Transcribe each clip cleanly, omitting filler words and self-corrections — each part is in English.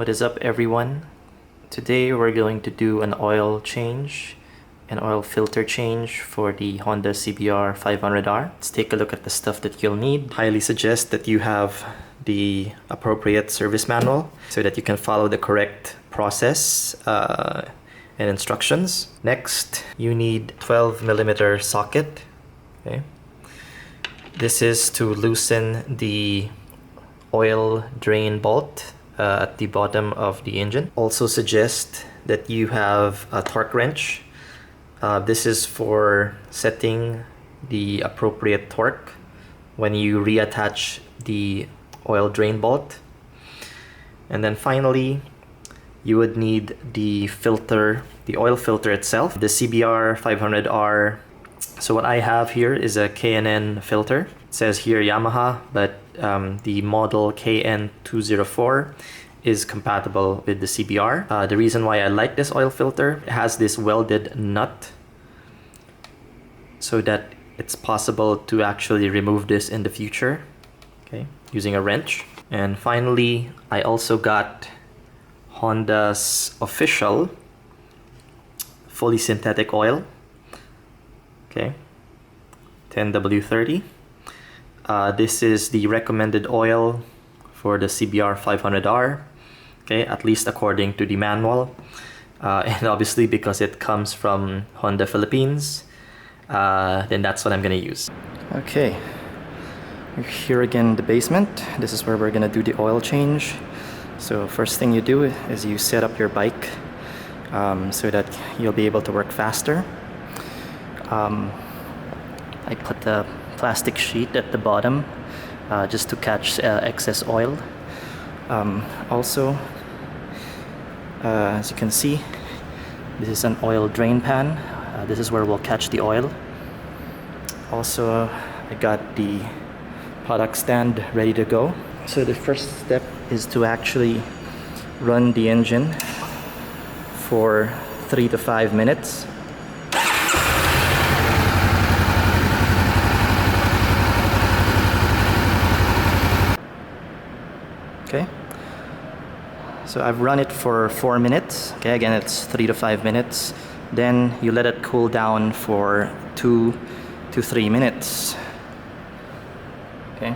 What is up, everyone? Today we're going to do an oil change, an oil filter change for the Honda CBR500R. Let's take a look at the stuff that you'll need. Highly suggest that you have the appropriate service manual so that you can follow the correct process and instructions. Next, you need 12mm socket. Okay. This is to loosen the oil drain bolt at the bottom of the engine. Also suggest that you have a torque wrench. This is for setting the appropriate torque when you reattach the oil drain bolt. And then finally, you would need the filter, the oil filter itself, the CBR500R. So what I have here is a K&N filter. It says here Yamaha, but the model KN204 is compatible with the CBR. The reason why I like this oil filter, it has this welded nut so that it's possible to actually remove this in the future, okay, using a wrench. And finally, I also got Honda's official fully synthetic oil, okay, 10W30. This is the recommended oil for the CBR500R, okay, at least according to the manual. And obviously because it comes from Honda Philippines, then that's what I'm gonna use. Okay, we're here again in the basement. This is where we're gonna do the oil change. So first thing you do is you set up your bike so that you'll be able to work faster. I put the plastic sheet at the bottom just to catch excess oil. Also, as you can see, this is an oil drain pan. This is where we'll catch the oil. Also, I got the product stand ready to go. So the first step is to actually run the engine for 3 to 5 minutes. Okay, so I've run it for 4 minutes. Okay, again, it's 3 to 5 minutes. Then you let it cool down for 2 to 3 minutes. Okay,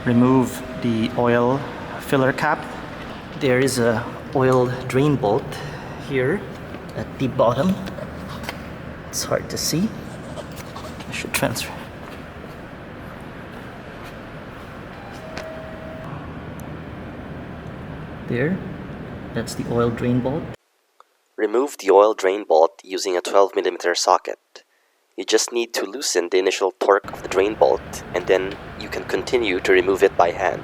remove the oil filler cap. There is a oil drain bolt here at the bottom. It's hard to see. I should transfer. There, that's the oil drain bolt. Remove the oil drain bolt using a 12mm socket. You just need to loosen the initial torque of the drain bolt, and then you can continue to remove it by hand.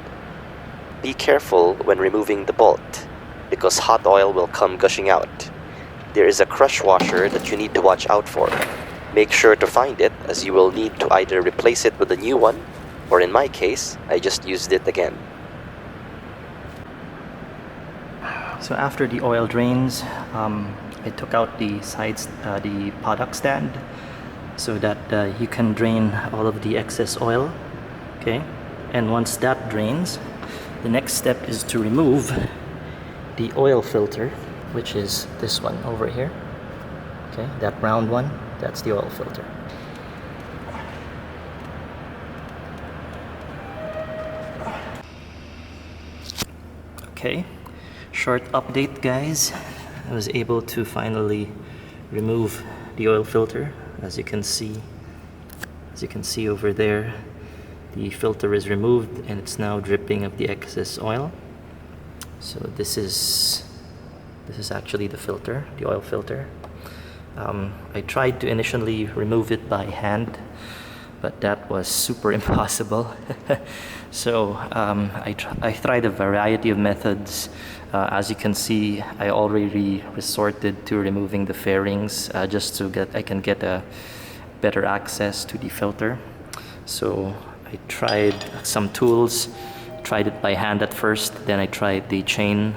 Be careful when removing the bolt, because hot oil will come gushing out. There is a crush washer that you need to watch out for. Make sure to find it, as you will need to either replace it with a new one, or in my case, I just used it again. So after the oil drains, I took out the sides, the product stand, so that you can drain all of the excess oil. Okay, and once that drains, the next step is to remove the oil filter, which is this one over here. Okay, that round one, that's the oil filter. Okay. Short update, guys. I was able to finally remove the oil filter. As you can see over there, the filter is removed and it's now dripping of the excess oil. So this is actually the filter, the oil filter. I tried to initially remove it by hand, but that was super impossible. So I tried a variety of methods. As you can see, I already resorted to removing the fairings just so I can get a better access to the filter. So I tried some tools, tried it by hand at first, then I tried the chain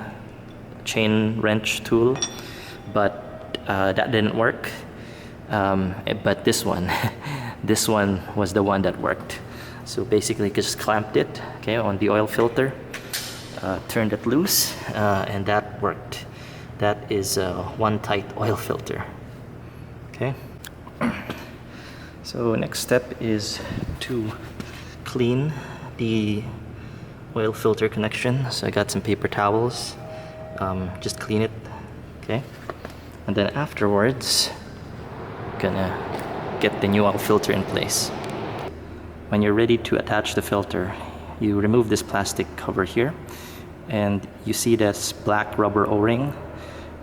wrench tool, but that didn't work. But this one, this one was the one that worked. So basically just clamped it, okay, on the oil filter. turned it loose, and that worked. That is one tight oil filter. Okay. So next step is to clean the oil filter connection. So I got some paper towels. Just clean it. Okay. And then afterwards, gonna get the new oil filter in place. When you're ready to attach the filter, you remove this plastic cover here, and you see this black rubber O-ring.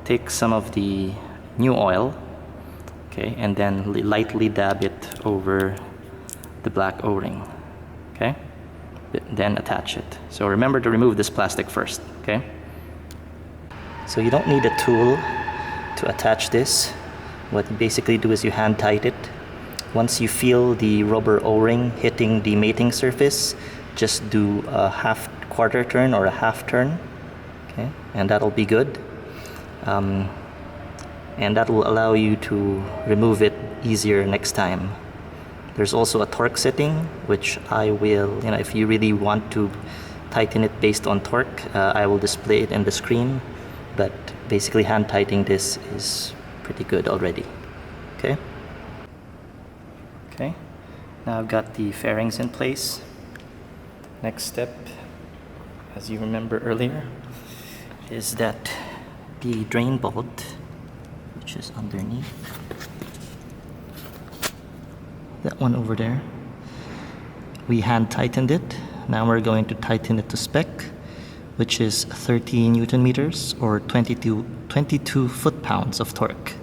Take some of the new oil, okay, and then lightly dab it over the black O-ring, okay? Then attach it. So remember to remove this plastic first, okay? So you don't need a tool to attach this. What you basically do is you hand tight it. Once you feel the rubber O-ring hitting the mating surface, just do a quarter turn or a half turn, okay, and that'll be good. And that will allow you to remove it easier next time. There's also a torque setting, which I will, if you really want to tighten it based on torque, I will display it in the screen, but basically hand tightening this is pretty good already. Okay. Okay, now I've got the fairings in place. Next step, as you remember earlier, is that the drain bolt, which is underneath, that one over there, we hand tightened it. Now we're going to tighten it to spec, which is 30 Newton meters or 22 foot-pounds of torque.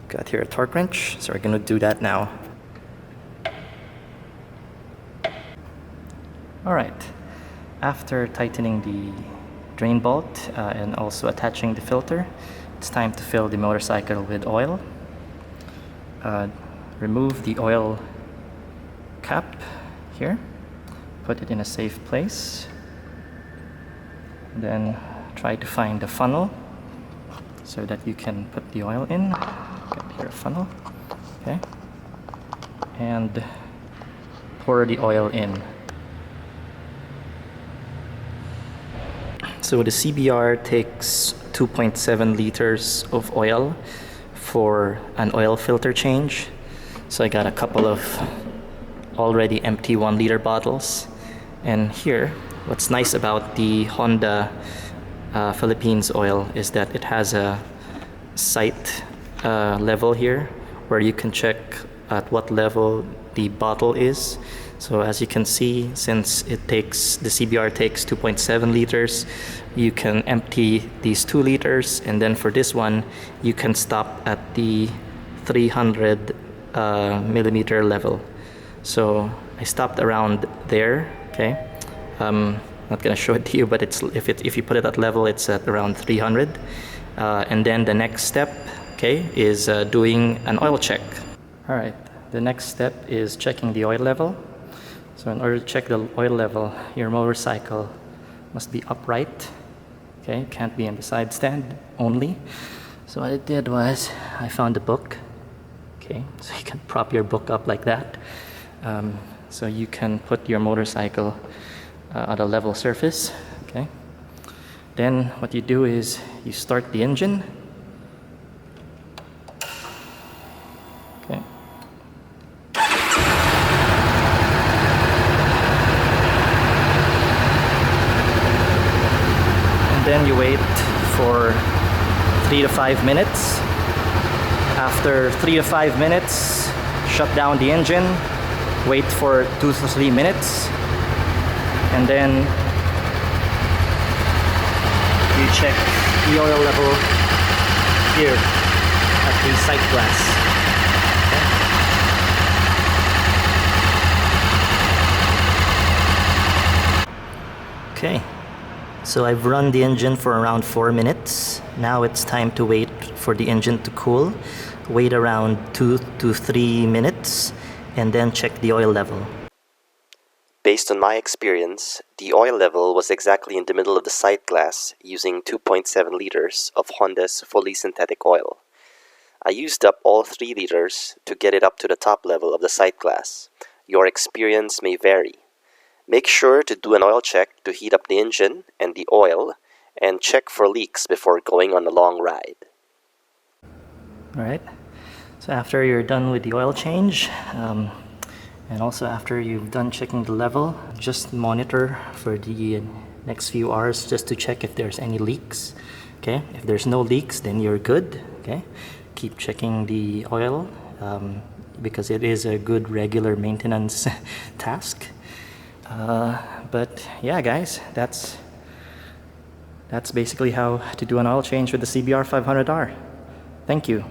Got here a torque wrench, so we're going to do that now. Alright, after tightening the drain bolt and also attaching the filter, it's time to fill the motorcycle with oil. Remove the oil cap here, put it in a safe place, then try to find the funnel so that you can put the oil in. Got here a funnel, okay, and pour the oil in. So the CBR takes 2.7 liters of oil for an oil filter change. So I got a couple of already empty 1 liter bottles. And here, what's nice about the Honda Philippines oil is that it has a sight level here where you can check at what level the bottle is. So as you can see, since the CBR takes 2.7 liters, you can empty these 2 liters, and then for this one, you can stop at the 300 millimeter level. So I stopped around there, okay? Not gonna show it to you, but if you put it at level, it's at around 300. And then the next step, okay, is doing an oil check. All right, the next step is checking the oil level. So in order to check the oil level, your motorcycle must be upright, okay? Can't be in the side stand only. So what I did was I found a book, okay? So you can prop your book up like that. So you can put your motorcycle at a level surface, okay? Then what you do is you start the engine. Okay. And then you wait for 3 to 5 minutes. After 3 to 5 minutes, shut down the engine, wait for 2 to 3 minutes, and then you check the oil level here at the sight glass. Okay, so I've run the engine for around 4 minutes. Now it's time to wait for the engine to cool. Wait around 2 to 3 minutes and then check the oil level. Based on my experience, the oil level was exactly in the middle of the sight glass using 2.7 liters of Honda's fully synthetic oil. I used up all 3 liters to get it up to the top level of the sight glass. Your experience may vary. Make sure to do an oil check to heat up the engine and the oil, and check for leaks before going on a long ride. Alright, so after you're done with the oil change, and also after you've done checking the level, just monitor for the next few hours just to check if there's any leaks. Okay, if there's no leaks, then you're good. Okay, keep checking the oil because it is a good regular maintenance task. But yeah, guys, that's basically how to do an oil change with the CBR500R. Thank you.